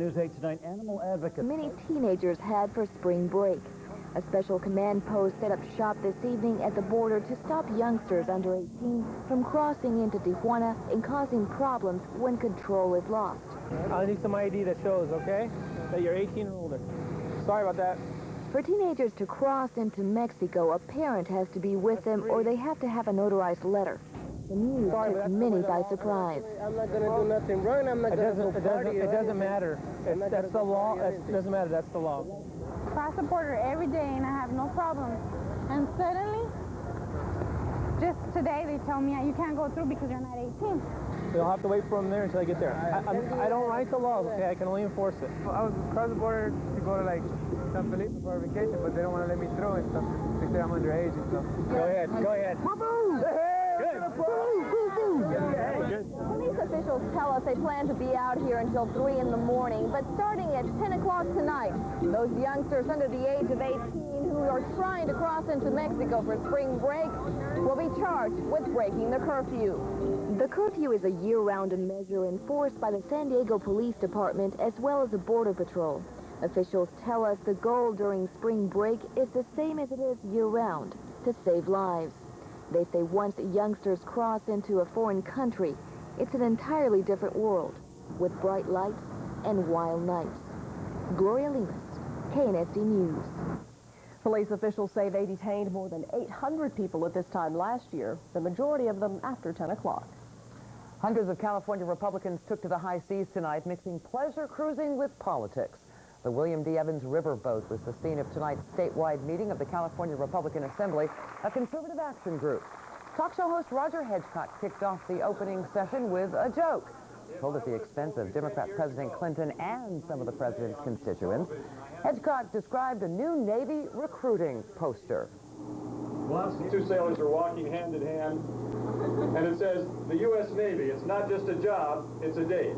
News 8 tonight, animal advocates. Many teenagers had for spring break. A special command post set up shop this evening at the border to stop youngsters under 18 from crossing into Tijuana and causing problems when control is lost. I'll need some ID that shows, okay, that you're 18 or older. Sorry about that. For teenagers to cross into Mexico, a parent has to be with them or they have to have a notarized letter. The news took many by surprise. I'm not going to do nothing wrong. I'm not going to go party. It doesn't matter. That's the law. It doesn't matter. That's the law. I support her every day and I have no problem. And suddenly, just today they tell me you can't go through because you're not 18. You'll have to wait for them there until I get there. I don't write the laws, okay? I can only enforce it. I was across the border to go to like San Felipe for a vacation, but they don't want to let me through and stuff. They say I'm underage and stuff. Go ahead. Go ahead. Police officials tell us they plan to be out here until 3 in the morning, but starting at 10 o'clock tonight, those youngsters under the age of 18 who are trying to cross into Mexico for spring break will be charged with breaking the curfew. The curfew is a year-round measure enforced by the San Diego Police Department as well as the Border Patrol. Officials tell us the goal during spring break is the same as it is year-round, to save lives. They say once youngsters cross into a foreign country, it's an entirely different world, with bright lights and wild nights. Gloria Lemus, KNSD News. Police officials say they detained more than 800 people at this time last year, the majority of them after 10 o'clock. Hundreds of California Republicans took to the high seas tonight, mixing pleasure cruising with politics. The William D. Evans riverboat was the scene of tonight's statewide meeting of the California Republican Assembly, a conservative action group. Talk show host Roger Hedgecott kicked off the opening session with a joke, told at the expense of Democrat President Clinton and some of the president's constituents. Hedgecott described a new Navy recruiting poster. Once two sailors are walking hand in hand, and it says, the U.S. Navy, it's not just a job, it's a date.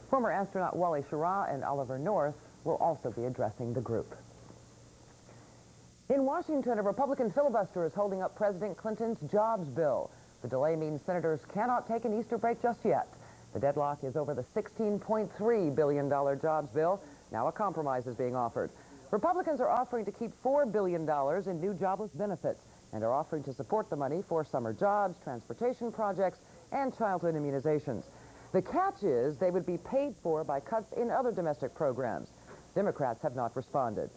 Former astronaut Wally Schirra and Oliver North will also be addressing the group. In Washington, a Republican filibuster is holding up President Clinton's jobs bill. The delay means senators cannot take an Easter break just yet. The deadlock is over the $16.3 billion jobs bill. Now a compromise is being offered. Republicans are offering to keep $4 billion in new jobless benefits and are offering to support the money for summer jobs, transportation projects, and childhood immunizations. The catch is they would be paid for by cuts in other domestic programs. Democrats have not responded.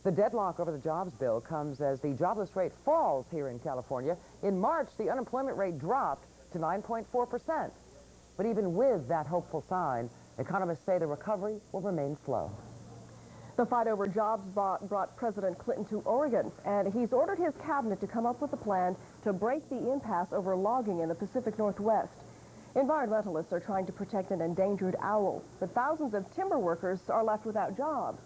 The deadlock over the jobs bill comes as the jobless rate falls here in California. In March, the unemployment rate dropped to 9.4%. But even with that hopeful sign, economists say the recovery will remain slow. The fight over jobs brought President Clinton to Oregon, and he's ordered his cabinet to come up with a plan to break the impasse over logging in the Pacific Northwest. Environmentalists are trying to protect an endangered owl, but thousands of timber workers are left without jobs.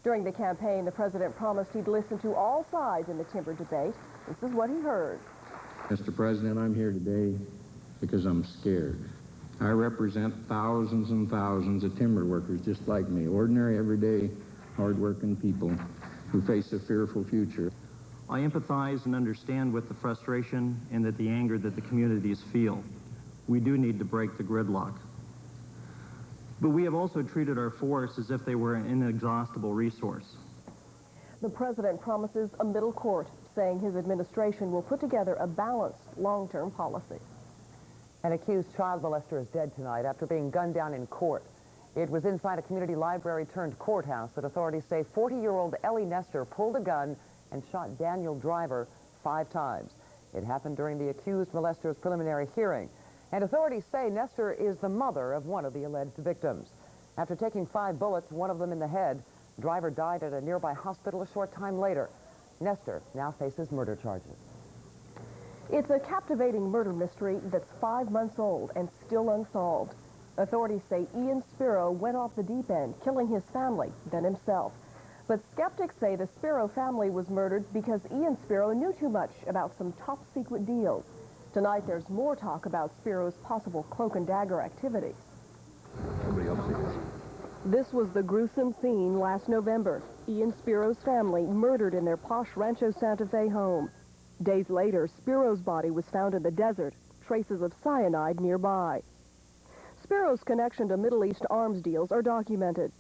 During the campaign, the president promised he'd listen to all sides in the timber debate. This is what he heard. Mr. President, I'm here today because I'm scared. I represent thousands and thousands of timber workers just like me, ordinary, everyday, hard-working people who face a fearful future. I empathize and understand with the frustration and the anger that the communities feel. We do need to break the gridlock. But we have also treated our forests as if they were an inexhaustible resource. The president promises a middle court, saying his administration will put together a balanced long-term policy. An accused child molester is dead tonight after being gunned down in court. It was inside a community library turned courthouse that authorities say 40-year-old Ellie Nestor pulled a gun and shot Daniel Driver 5 times. It happened during the accused molester's preliminary hearing. And authorities say Nestor is the mother of one of the alleged victims. After taking 5 bullets, one of them in the head, Driver died at a nearby hospital a short time later. Nestor now faces murder charges. It's a captivating murder mystery that's 5 months old and still unsolved. Authorities say Ian Spiro went off the deep end, killing his family, then himself. But skeptics say the Spiro family was murdered because Ian Spiro knew too much about some top-secret deals. Tonight, there's more talk about Spiro's possible cloak and dagger activities. Somebody else sees. This was the gruesome scene last November. Ian Spiro's family murdered in their posh Rancho Santa Fe home. Days later, Spiro's body was found in the desert, traces of cyanide nearby. Spiro's connection to Middle East arms deals are documented.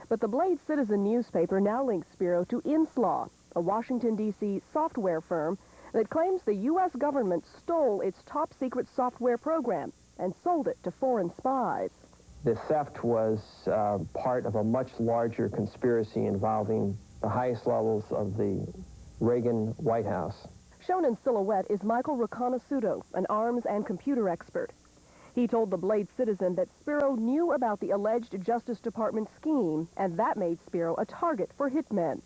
But the Blade Citizen newspaper now links Spiro to Inslaw, a Washington, D.C. software firm that claims the U.S. government stole its top-secret software program and sold it to foreign spies. The theft was part of a much larger conspiracy involving the highest levels of the Reagan White House. Shown in silhouette is Michael Riconosciuto, an arms and computer expert. He told the Blade Citizen that Spiro knew about the alleged Justice Department scheme, and that made Spiro a target for hitmen.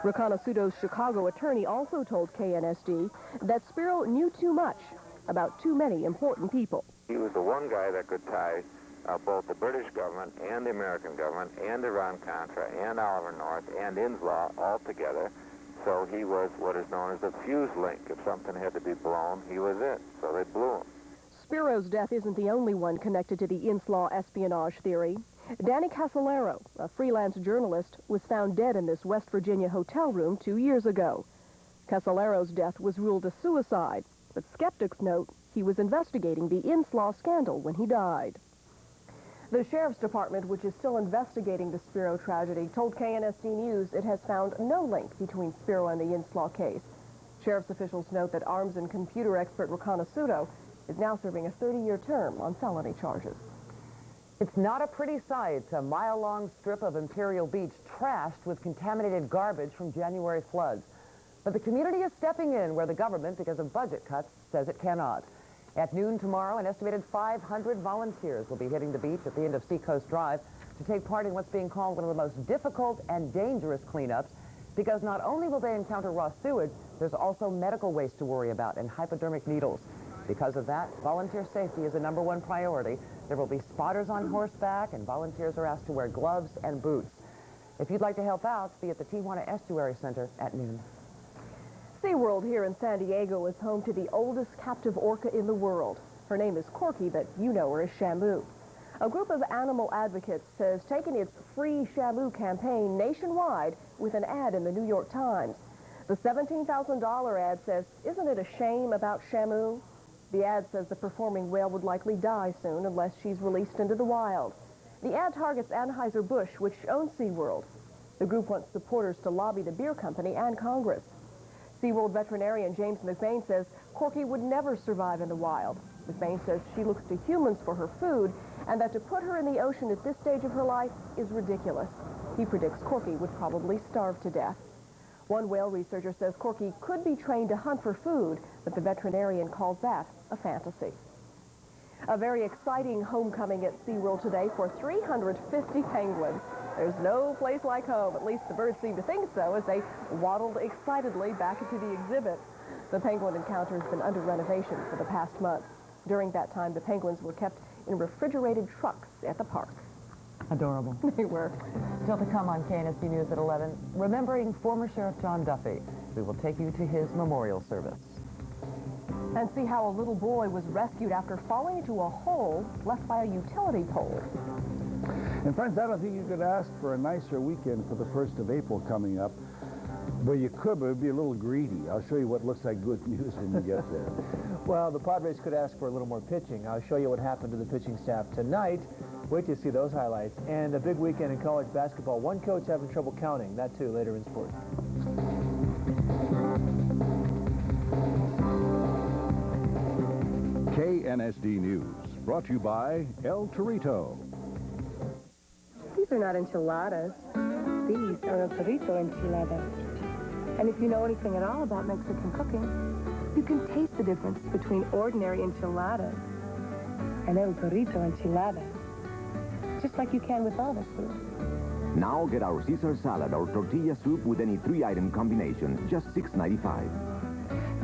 Riconosciuto's Chicago attorney also told KNSD that Spiro knew too much about too many important people. He was the one guy that could tie both the British government and the American government and Iran-Contra and Oliver North and Inslaw all together. So he was what is known as a fuse link. If something had to be blown, he was it. So they blew him. Spiro's death isn't the only one connected to the Inslaw espionage theory. Danny Casolaro, a freelance journalist, was found dead in this West Virginia hotel room 2 years ago. Casolaro's death was ruled a suicide, but skeptics note he was investigating the Inslaw scandal when he died. The Sheriff's Department, which is still investigating the Spiro tragedy, told KNSD News it has found no link between Spiro and the Inslaw case. Sheriff's officials note that arms and computer expert Riconosciuto is now serving a 30-year term on felony charges. It's not a pretty sight, a mile-long strip of Imperial Beach trashed with contaminated garbage from January floods. But the community is stepping in where the government, because of budget cuts, says it cannot. At noon tomorrow, an estimated 500 volunteers will be hitting the beach at the end of Seacoast Drive to take part in what's being called one of the most difficult and dangerous cleanups, because not only will they encounter raw sewage, there's also medical waste to worry about and hypodermic needles. Because of that, volunteer safety is the #1 priority. There will be spotters on horseback, and volunteers are asked to wear gloves and boots. If you'd like to help out, be at the Tijuana Estuary Center at noon. SeaWorld here in San Diego is home to the oldest captive orca in the world. Her name is Corky, but you know her as Shamu. A group of animal advocates has taken its Free Shamu campaign nationwide with an ad in the New York Times. The $17,000 ad says, "Isn't it a shame about Shamu?" The ad says the performing whale would likely die soon unless she's released into the wild. The ad targets Anheuser-Busch, which owns SeaWorld. The group wants supporters to lobby the beer company and Congress. SeaWorld veterinarian James McBain says Corky would never survive in the wild. McBain says she looks to humans for her food, and that to put her in the ocean at this stage of her life is ridiculous. He predicts Corky would probably starve to death. One whale researcher says Corky could be trained to hunt for food, but the veterinarian calls that a fantasy. A very exciting homecoming at SeaWorld today for 350 penguins. There's no place like home, at least the birds seem to think so, as they waddled excitedly back into the exhibit. The penguin encounter has been under renovation for the past month. During that time, the penguins were kept in refrigerated trucks at the park. Adorable. They were. Still to come on KNSD News at 11, remembering former Sheriff John Duffy. We will take you to his memorial service. And see how a little boy was rescued after falling into a hole left by a utility pole. And friends, I don't think you could ask for a nicer weekend for the 1st of April coming up. Well, you could, but it would be a little greedy. I'll show you what looks like good news when we get there. Well, the Padres could ask for a little more pitching. I'll show you what happened to the pitching staff tonight. Wait to see those highlights. And a big weekend in college basketball. One coach having trouble counting. That, too, later in sports. KNSD News, brought to you by El Torito. These are not enchiladas. These are El Torito enchiladas. And if you know anything at all about Mexican cooking, you can taste the difference between ordinary enchiladas and El Torito enchiladas, just like you can with all the food. Now get our Caesar salad or tortilla soup with any 3-item combination, just $6.95.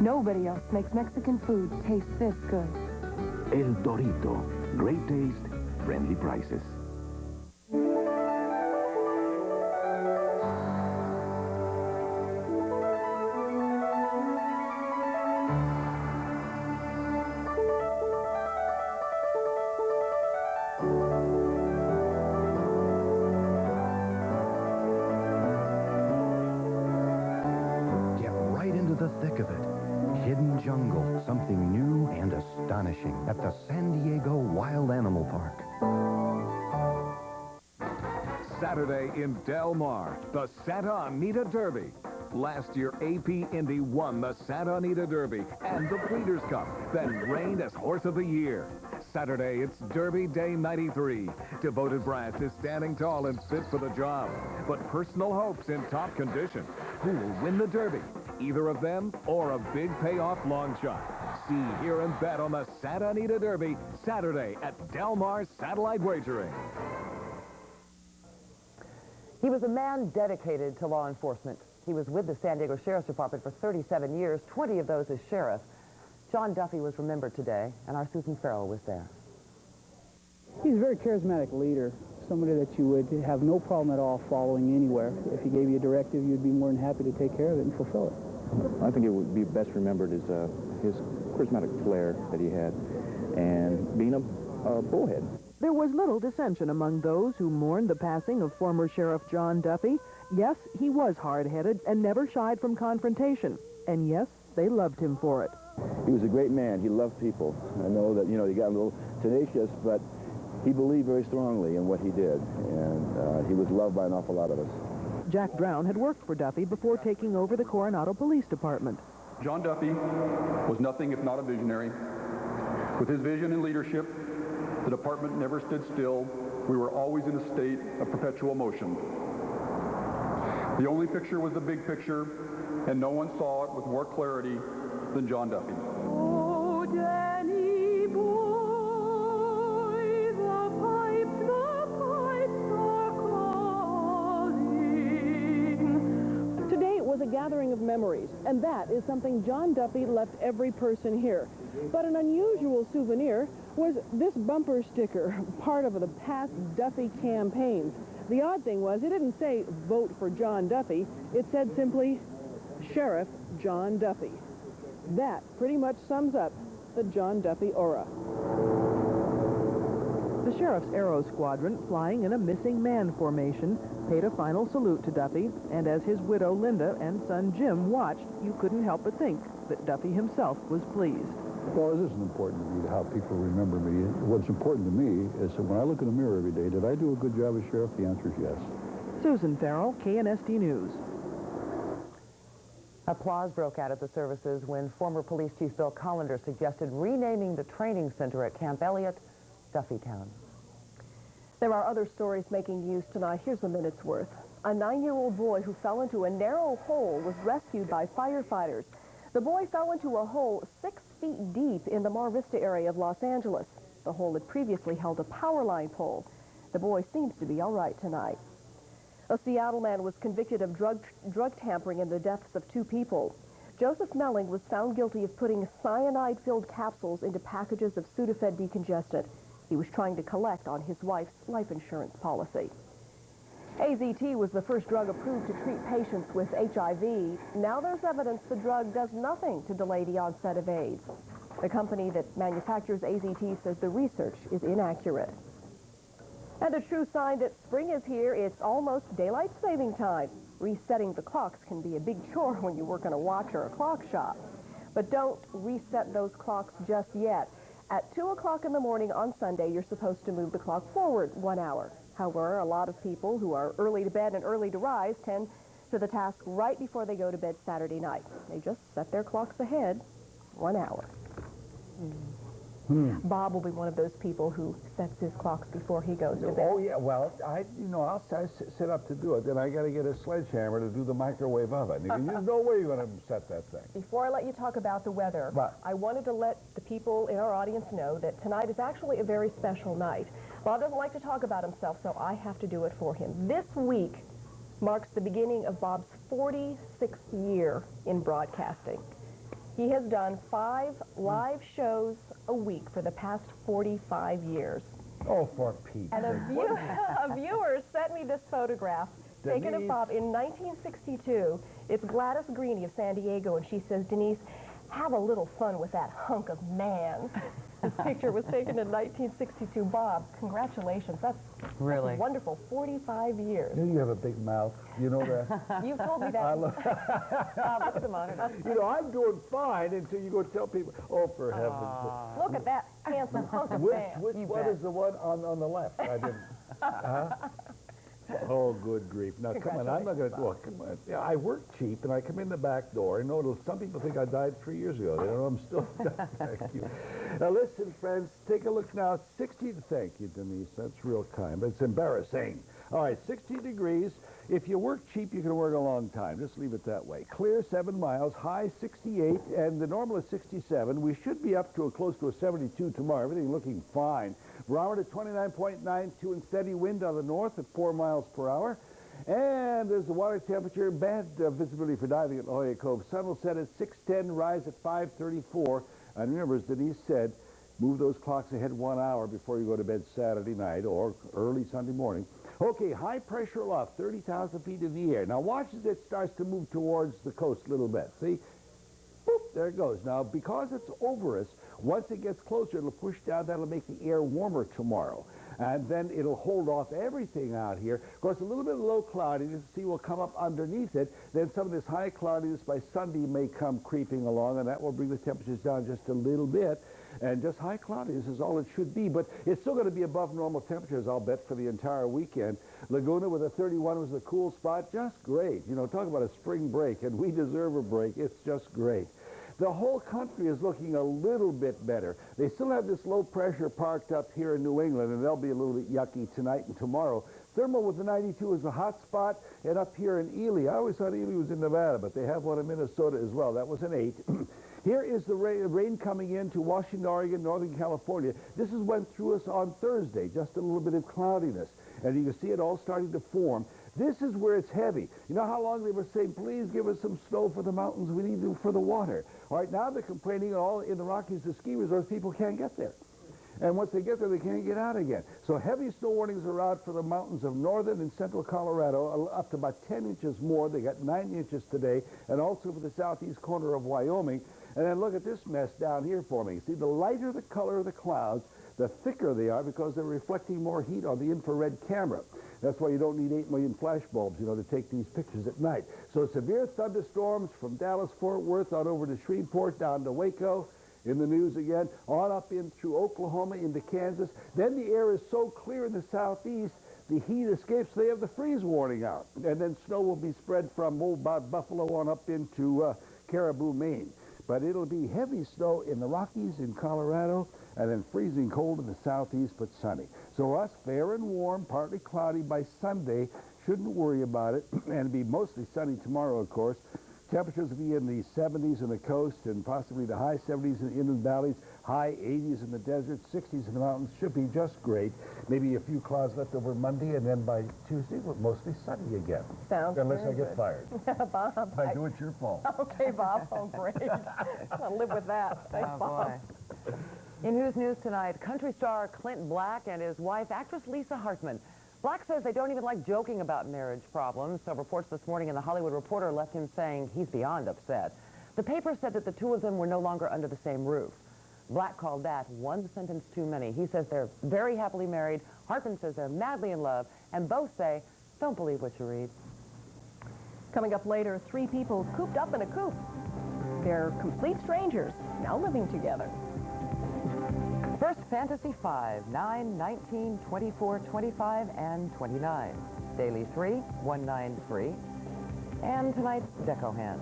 Nobody else makes Mexican food taste this good. El Torito. Great taste, friendly prices. Get right into the thick of it. Hidden jungle, something new and astonishing. astonishing at the San Diego Wild Animal Park. Saturday in Del Mar, the Santa Anita Derby. Last year, AP Indy won the Santa Anita Derby and the Breeders' Cup, then reigned as Horse of the Year. Saturday, it's Derby Day 93. Devoted Brass is standing tall and fit for the job, but personal hopes in top condition. Who will win the Derby? Either of them or a big payoff long shot. See, hear, and bet on the Santa Anita Derby Saturday at Del Mar Satellite Wagering. He was a man dedicated to law enforcement. He was with the San Diego Sheriff's Department for 37 years, 20 of those as sheriff. John Duffy was remembered today, and our Susan Farrell was there. He's a very charismatic leader, somebody that you would have no problem at all following anywhere. If he gave you a directive, you'd be more than happy to take care of it and fulfill it. I think it would be best remembered as his charismatic flair that he had and being a bullhead. There was little dissension among those who mourned the passing of former Sheriff John Duffy. Yes, he was hard-headed and never shied from confrontation. And yes, they loved him for it. He was a great man. He loved people. I know that, he got a little tenacious, but he believed very strongly in what he did. And he was loved by an awful lot of us. Jack Brown had worked for Duffy before taking over the Coronado Police Department. John Duffy was nothing if not a visionary. With his vision and leadership, the department never stood still. We were always in a state of perpetual motion. The only picture was the big picture, and no one saw it with more clarity than John Duffy. Oh, Danny boy, the pipes are calling. Today it was a gathering of memories, and that is something John Duffy left every person here. But an unusual souvenir was this bumper sticker, part of the past Duffy campaigns. The odd thing was, it didn't say, vote for John Duffy. It said simply, Sheriff John Duffy. That pretty much sums up the John Duffy aura. The Sheriff's Aero Squadron, flying in a missing man formation, paid a final salute to Duffy, and as his widow Linda and son Jim watched, you couldn't help but think that Duffy himself was pleased. Well, it isn't important to me how people remember me. What's important to me is that when I look in the mirror every day, did I do a good job as sheriff? The answer is yes. Susan Farrell, KNSD News. Applause broke out at the services when former Police Chief Bill Collender suggested renaming the training center at Camp Elliott Duffytown. There are other stories making news tonight. Here's a minute's worth. A 9-year-old boy who fell into a narrow hole was rescued by firefighters. The boy fell into a hole 6 feet deep in the Mar Vista area of Los Angeles. The hole had previously held a power line pole. The boy seems to be all right tonight. A Seattle man was convicted of drug tampering in the deaths of 2 people. Joseph Melling was found guilty of putting cyanide-filled capsules into packages of Sudafed decongestant. He was trying to collect on his wife's life insurance policy. AZT was the first drug approved to treat patients with HIV. Now there's evidence the drug does nothing to delay the onset of AIDS. The company that manufactures AZT says the research is inaccurate. And a true sign that spring is here, it's almost daylight saving time. Resetting the clocks can be a big chore when you work in a watch or a clock shop. But don't reset those clocks just yet. At 2 o'clock in the morning on Sunday, you're supposed to move the clock forward 1 hour. However, a lot of people who are early to bed and early to rise tend to the task right before they go to bed Saturday night. They just set their clocks ahead 1 hour. Bob will be one of those people who sets his clocks before he goes to bed. Oh, yeah, well, I'll sit up to do it. Then I got to get a sledgehammer to do the microwave oven. There's no way you're going to set that thing. Before I let you talk about the weather, I wanted to let the people in our audience know that tonight is actually a very special night. Bob doesn't like to talk about himself, so I have to do it for him. This week marks the beginning of Bob's 46th year in broadcasting. He has done 5 live shows a week for the past 45 years. Oh, for Pete's And a viewer sent me this photograph taken of Bob in 1962. It's Gladys Greeny of San Diego, and she says, Denise, have a little fun with that hunk of man. This picture was taken in 1962. Bob, congratulations. That's Really wonderful. 45 years. You have a big mouth. You know that? You've told me that. I love Look at the monitor. You know, I'm doing fine until you go tell people, oh, for heaven's sake. Look at that handsome hunk of Which man. one is the one on the left? I didn't. Oh, good grief. Now, come on, I'm not going to, look, come on. Yeah, I work cheap, and I come in the back door. I know some people think I died 3 years ago. They don't know I'm still thank you. Now, listen, friends, take a look now. 60, thank you, Denise. That's real kind, but it's embarrassing. All right, 60 degrees. If you work cheap, you can work a long time. Just leave it that way. Clear 7 miles, high 68, and the normal is 67. We should be up to close to a 72 tomorrow. Everything looking fine. Barometer 29.92 and steady wind out of the north at 4 miles per hour. And there's the water temperature, bad visibility for diving at La Jolla Cove. Sun will set at 6:10, rise at 5:34. And remember, as Denise said, move those clocks ahead 1 hour before you go to bed Saturday night or early Sunday morning. Okay, high pressure aloft, 30,000 feet in the air. Now watch as it starts to move towards the coast a little bit. See? Boop, there it goes. Now, because it's over us, once it gets closer, it'll push down. That'll make the air warmer tomorrow. And then it'll hold off everything out here. Of course, a little bit of low cloudiness, see, will come up underneath it. Then some of this high cloudiness by Sunday may come creeping along, and that will bring the temperatures down just a little bit. And just high cloudiness is all it should be. But it's still going to be above normal temperatures, I'll bet, for the entire weekend. Laguna with a 31 was the cool spot. Just great. You know, talk about a spring break, and we deserve a break. It's just great. The whole country is looking a little bit better. They still have this low pressure parked up here in New England, and they'll be a little bit yucky tonight and tomorrow. Thermal with the 92 is a hot spot, and up here in Ely, I always thought Ely was in Nevada, but they have one in Minnesota as well. That was an 8. Here is the rain coming into Washington, Oregon, Northern California. This is went through us on Thursday, just a little bit of cloudiness. And you can see it all starting to form. This is where it's heavy. You know how long they were saying, please give us some snow for the mountains, we need it for the water. All right, now they're complaining all in the Rockies, the ski resorts, people can't get there. And once they get there, they can't get out again. So heavy snow warnings are out for the mountains of northern and central Colorado, up to about 10 inches more. They got 9 inches today, and also for the southeast corner of Wyoming. And then look at this mess down here for me. See, the lighter the color of the clouds, the thicker they are because they're reflecting more heat on the infrared camera. That's why you don't need 8 million flash bulbs, you know, to take these pictures at night. So severe thunderstorms from Dallas-Fort Worth on over to Shreveport, down to Waco, in the news again, on up in through Oklahoma into Kansas. Then the air is so clear in the southeast, the heat escapes. They have the freeze warning out. And then snow will be spread from old Buffalo on up into Caribou, Maine. But it'll be heavy snow in the Rockies, in Colorado, and then freezing cold in the southeast, but sunny. So us, fair and warm, partly cloudy by Sunday. Shouldn't worry about it. And it'll be mostly sunny tomorrow, of course. Temperatures will be in the 70s on the coast and possibly the high 70s in the inland valleys, high 80s in the desert, 60s in the mountains. Should be just great. Maybe a few clouds left over Monday, and then by Tuesday, we're mostly sunny again. Sounds Unless very I get good. fired. Bob. If I do, it's your fault. Okay, Bob. Oh, great. I'll live with that. Thanks, Oh, Bob. boy. In Who's News tonight, country star Clint Black and his wife, actress Lisa Hartman. Black says they don't even like joking about marriage problems, so reports this morning in The Hollywood Reporter left him saying he's beyond upset. The paper said that the two of them were no longer under the same roof. Black called that one sentence too many. He says they're very happily married. Hartman says they're madly in love, and both say, don't believe what you read. Coming up later, 3 people cooped up in a coop. They're complete strangers, now living together. First, Fantasy 5, 9, 19, 24, 25, and 29. Daily 3, 193. And tonight's Deco Hand.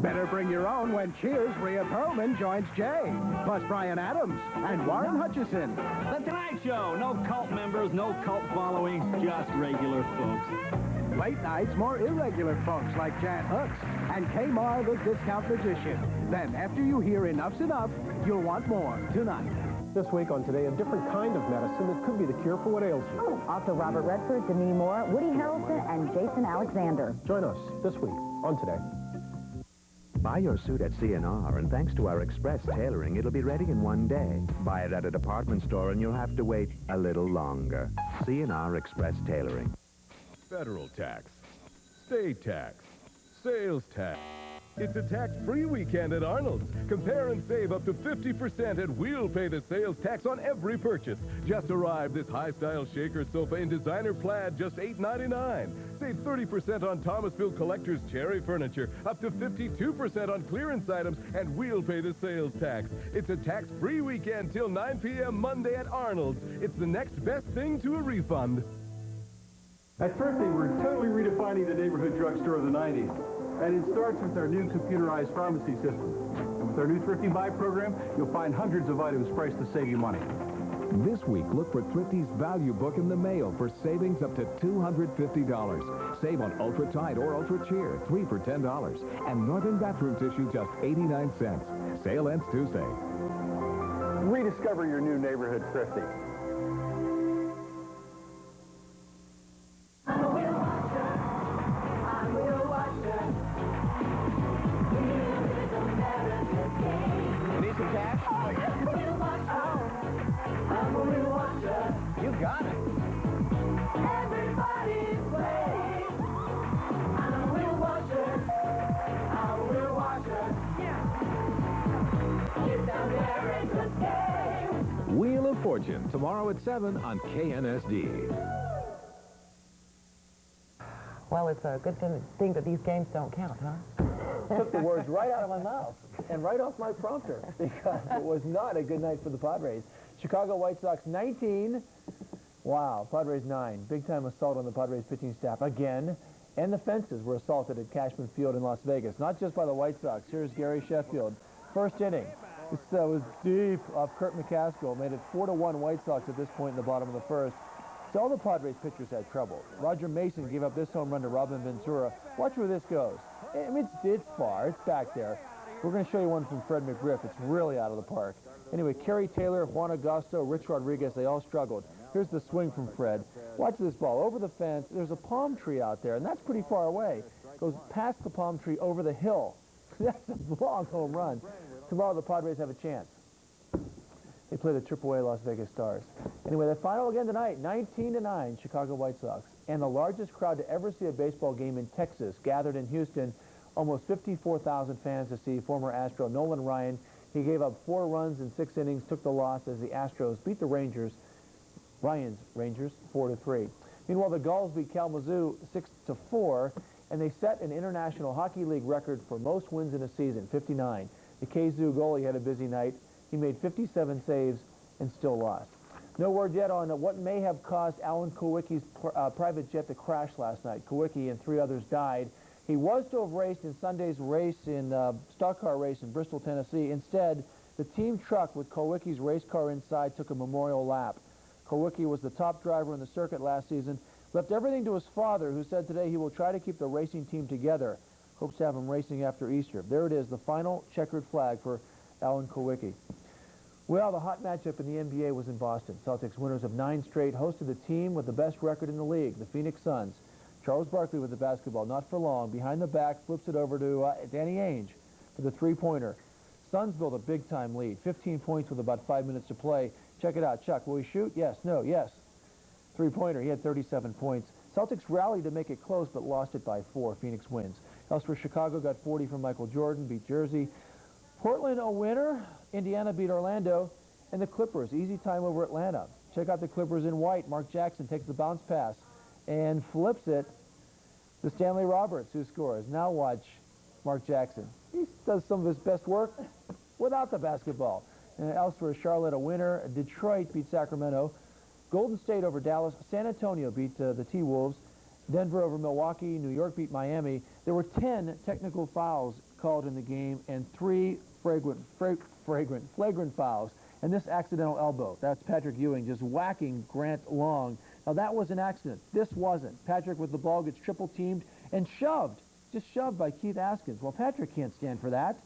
Better bring your own when Cheers' Rhea Perlman joins Jay, plus Brian Adams and Warren Hutchison. The Tonight Show. No cult members, no cult following, just regular folks. Late nights, more irregular folks like Jan Hooks and Kmar the Discount Magician. Then, after you hear Enough's Enough, you'll want more tonight. This week on Today, a different kind of medicine that could be the cure for what ails you. Also, Robert Redford, Demi Moore, Woody Harrelson, and Jason Alexander. Join us this week on Today. Buy your suit at C&R, and thanks to our express tailoring, it'll be ready in one day. Buy it at a department store, and you'll have to wait a little longer. C&R Express Tailoring. Federal tax, state tax, sales tax, It's a tax-free weekend at Arnold's. Compare and save up to 50% and we'll pay the sales tax on every purchase. Just arrived this high-style shaker sofa in designer plaid, just $8.99. Save 30% on Thomasville Collector's cherry furniture, up to 52% on clearance items, and we'll pay the sales tax. It's a tax-free weekend till 9 p.m. Monday at Arnold's. It's the next best thing to a refund. At Thrifty, we're totally redefining the neighborhood drugstore of the 90s. And it starts with our new computerized pharmacy system. And with our new Thrifty Buy program, you'll find hundreds of items priced to save you money. This week, look for Thrifty's Value Book in the mail for savings up to $250. Save on Ultra Tide or Ultra Cheer, 3 for $10. And Northern Bathroom Tissue, just 89 cents. Sale ends Tuesday. Rediscover your new neighborhood Thrifty. Need some cash? Oh, yeah. You got it. Everybody's playing. I'm a wheel watcher. I'm a wheel watcher. Yeah. Get down there and just game. Wheel of Fortune, tomorrow at 7 on KNSD. Well, it's a good thing that these games don't count, huh? Took the words right out of my mouth and right off my prompter because it was not a good night for the Padres. Chicago White Sox 19. Wow, Padres 9. Big-time assault on the Padres pitching staff again. And the fences were assaulted at Cashman Field in Las Vegas, not just by the White Sox. Here's Gary Sheffield. First inning. This was deep off Kurt McCaskill. Made it 4-1 White Sox at this point in the bottom of the first. So all the Padres pitchers had trouble. Roger Mason gave up this home run to Robin Ventura. Watch where this goes. I mean, it's far. It's back there. We're going to show you one from Fred McGriff. It's really out of the park. Anyway, Kerry Taylor, Juan Agosto, Rich Rodriguez, they all struggled. Here's the swing from Fred. Watch this ball. Over the fence, there's a palm tree out there, and that's pretty far away. Goes past the palm tree over the hill. That's a long home run. Tomorrow the Padres have a chance. They play the AAA Las Vegas Stars. Anyway, the final again tonight, 19-9, Chicago White Sox. And the largest crowd to ever see a baseball game in Texas gathered in Houston. Almost 54,000 fans to see former Astro Nolan Ryan. He gave up 4 runs in 6 innings, took the loss as the Astros beat the Rangers, Ryan's Rangers, 4-3. Meanwhile, the Gulls beat Kalamazoo 6-4, and they set an International Hockey League record for most wins in a season, 59. The Kazoo goalie had a busy night. He made 57 saves and still lost. No word yet on what may have caused Alan Kulwicki's private jet to crash last night. Kulwicki and 3 others died. He was to have raced in Sunday's race stock car race in Bristol, Tennessee. Instead, the team truck with Kulwicki's race car inside took a memorial lap. Kulwicki was the top driver in the circuit last season, left everything to his father, who said today he will try to keep the racing team together. Hopes to have him racing after Easter. There it is, the final checkered flag for Alan Kulwicki. Well, the hot matchup in the NBA was in Boston. Celtics, winners of 9 straight, hosted the team with the best record in the league, the Phoenix Suns. Charles Barkley with the basketball, not for long. Behind the back, flips it over to Danny Ainge for the three-pointer. Suns built a big-time lead, 15 points with about 5 minutes to play. Check it out. Chuck, will he shoot? Yes, no, yes. Three-pointer, he had 37 points. Celtics rallied to make it close, but lost it by 4. Phoenix wins. Elsewhere, Chicago got 40 from Michael Jordan, beat Jersey. Portland a winner. Indiana beat Orlando. And the Clippers, easy time over Atlanta. Check out the Clippers in white. Mark Jackson takes the bounce pass and flips it to Stanley Roberts, who scores. Now watch Mark Jackson. He does some of his best work without the basketball. And elsewhere, Charlotte a winner. Detroit beat Sacramento. Golden State over Dallas. San Antonio beat the T-Wolves. Denver over Milwaukee. New York beat Miami. There were 10 technical fouls called in the game and 3 flagrant fouls. And this accidental elbow, that's Patrick Ewing just whacking Grant Long. Now that was an accident. This wasn't. Patrick with the ball gets triple teamed and shoved, just shoved by Keith Askins. Well, Patrick can't stand for that.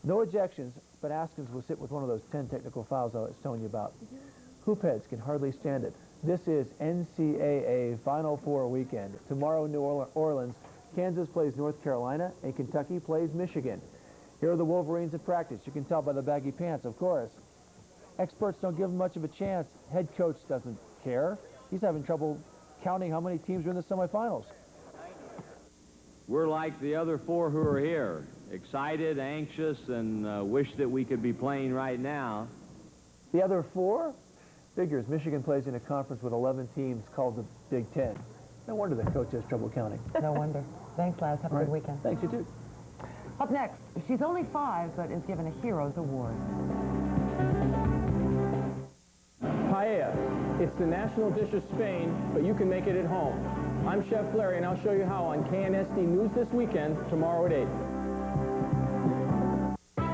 No ejections, but Askins was hit with one of those 10 technical fouls I was telling you about. Hoopheads can hardly stand it. This is NCAA Final Four weekend. Tomorrow, New Orleans, Kansas plays North Carolina, and Kentucky plays Michigan. Here are the Wolverines in practice. You can tell by the baggy pants, of course. Experts don't give them much of a chance. Head coach doesn't care. He's having trouble counting how many teams are in the semifinals. we're like the other four who are here, excited, anxious, and wish that we could be playing right now. The other four? Figures Michigan plays in a conference with 11 teams called the Big Ten. No wonder the coach has trouble counting. No wonder. Thanks, Les. Have a good weekend. Thanks, you too. Up next, she's only 5, but is given a Heroes Award. Paella. It's the national dish of Spain, but you can make it at home. I'm Chef Larry, and I'll show you how on KNSD News This Weekend, tomorrow at 8.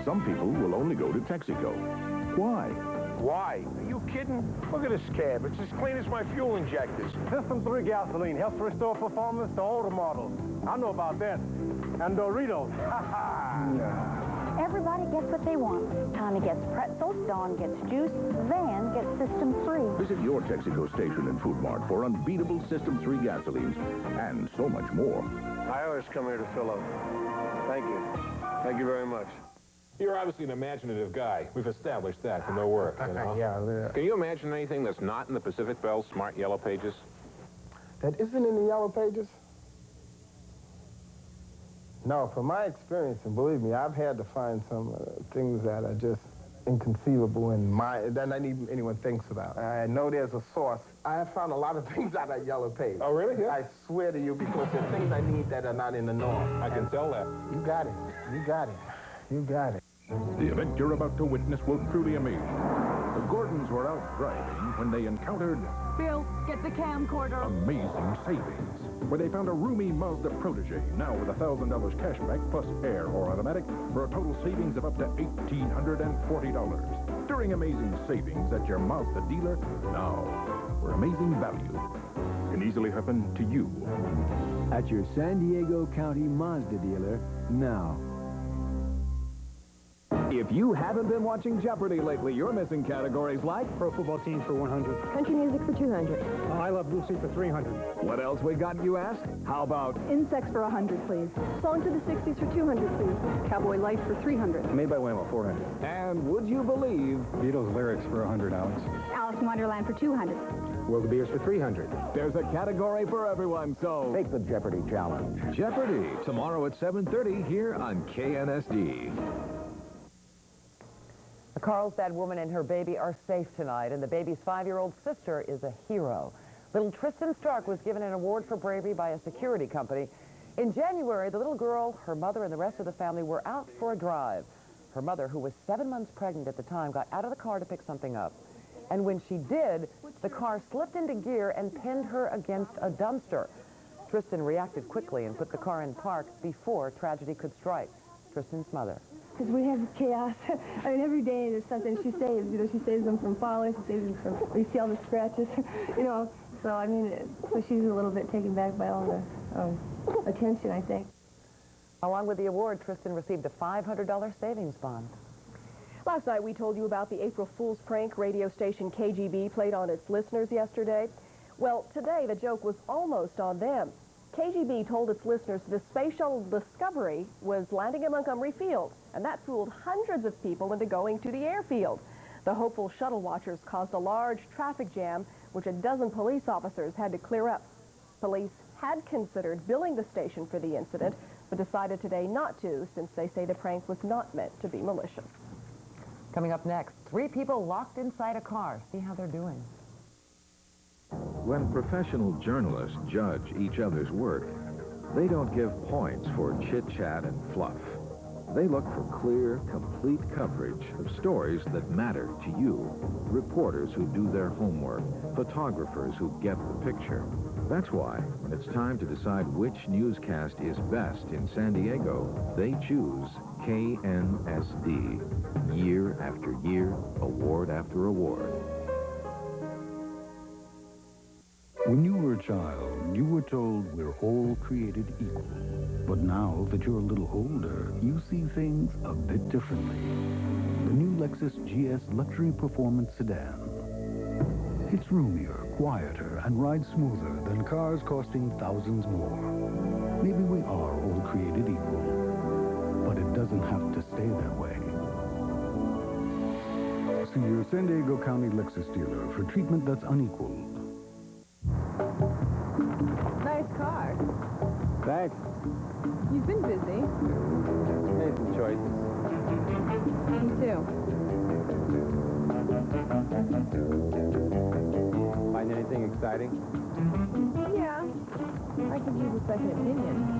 Some people will only go to Texaco. Why? Why? Are you kidding? Look at this cab. It's as clean as my fuel injectors. System 3 gasoline helps restore performance to older models. I know about that. And Doritos. Ha ha! Everybody gets what they want. Tommy gets pretzels, Dawn gets juice, Van gets System 3. Visit your Texaco station and Food Mart for unbeatable System 3 gasolines and so much more. I always come here to fill up. Thank you. Thank you very much. You're obviously an imaginative guy. We've established that from their work, you know? Yeah. Can you imagine anything that's not in the Pacific Bell's Smart Yellow Pages? That isn't in the Yellow Pages? No, from my experience, and believe me, I've had to find some things that are just inconceivable in that not even anyone thinks about. I know there's a source. I have found a lot of things out of Yellow Page. Oh, really? Yeah. I swear to you, because there's things I need that are not in the norm. I can tell that. You got it. You got it. You got it. The event you're about to witness will truly amaze you. The Gordons were out driving when they encountered Bill, get the camcorder. amazing savings, where they found a roomy Mazda Protege, now with $1,000 cashback plus air or automatic, for a total savings of up to $1,840. During amazing savings at your Mazda dealer now, where amazing value can easily happen to you. At your San Diego County Mazda dealer now. If you haven't been watching Jeopardy lately, you're missing categories like Pro football teams for 100. Country music for 200. I Love Lucy for 300. What else we got, you ask? How about Insects for 100, please. Songs of the 60s for 200, please. Cowboy Life for 300. Made by Waymo, 400. And would you believe Beatles lyrics for 100, Alex. Alice in Wonderland for 200. World of Beers for 300. there's a category for everyone, so Take the Jeopardy challenge. Jeopardy, tomorrow at 7:30 here on KNSD. A Carlsbad woman and her baby are safe tonight, and the baby's 5-year-old sister is a hero. Little Tristan Stark was given an award for bravery by a security company. In January, the little girl, her mother, and the rest of the family were out for a drive. Her mother, who was 7 months pregnant at the time, got out of the car to pick something up. And when she did, the car slipped into gear and pinned her against a dumpster. Tristan reacted quickly and put the car in park before tragedy could strike. Tristan's mother. Because we have chaos. I mean, every day there's something she saves. You know, she saves them from falling. She saves them from, you see all the scratches, you know. So, I mean, so she's a little bit taken back by all the attention, I think. Along with the award, Tristan received a $500 savings bond. Last night we told you about the April Fool's prank radio station KGB played on its listeners yesterday. Well, today the joke was almost on them. KGB told its listeners the space shuttle Discovery was landing in Montgomery Field, and that fooled hundreds of people into going to the airfield. The hopeful shuttle watchers caused a large traffic jam, which a dozen police officers had to clear up. Police had considered billing the station for the incident, but decided today not to, since they say the prank was not meant to be malicious. Coming up next, 3 people locked inside a car. See how they're doing. When professional journalists judge each other's work, they don't give points for chit-chat and fluff. They look for clear, complete coverage of stories that matter to you. Reporters who do their homework, photographers who get the picture. That's why, when it's time to decide which newscast is best in San Diego, they choose KNSD. Year after year, award after award. When you were a child, you were told we're all created equal. But now that you're a little older, you see things a bit differently. The new Lexus GS Luxury Performance Sedan. It's roomier, quieter, and rides smoother than cars costing thousands more. Maybe we are all created equal, but it doesn't have to stay that way. See your San Diego County Lexus dealer for treatment that's unequaled. Nice car. Thanks. You've been busy. Made some choices. Me too. Find anything exciting? Yeah. I could use a second opinion.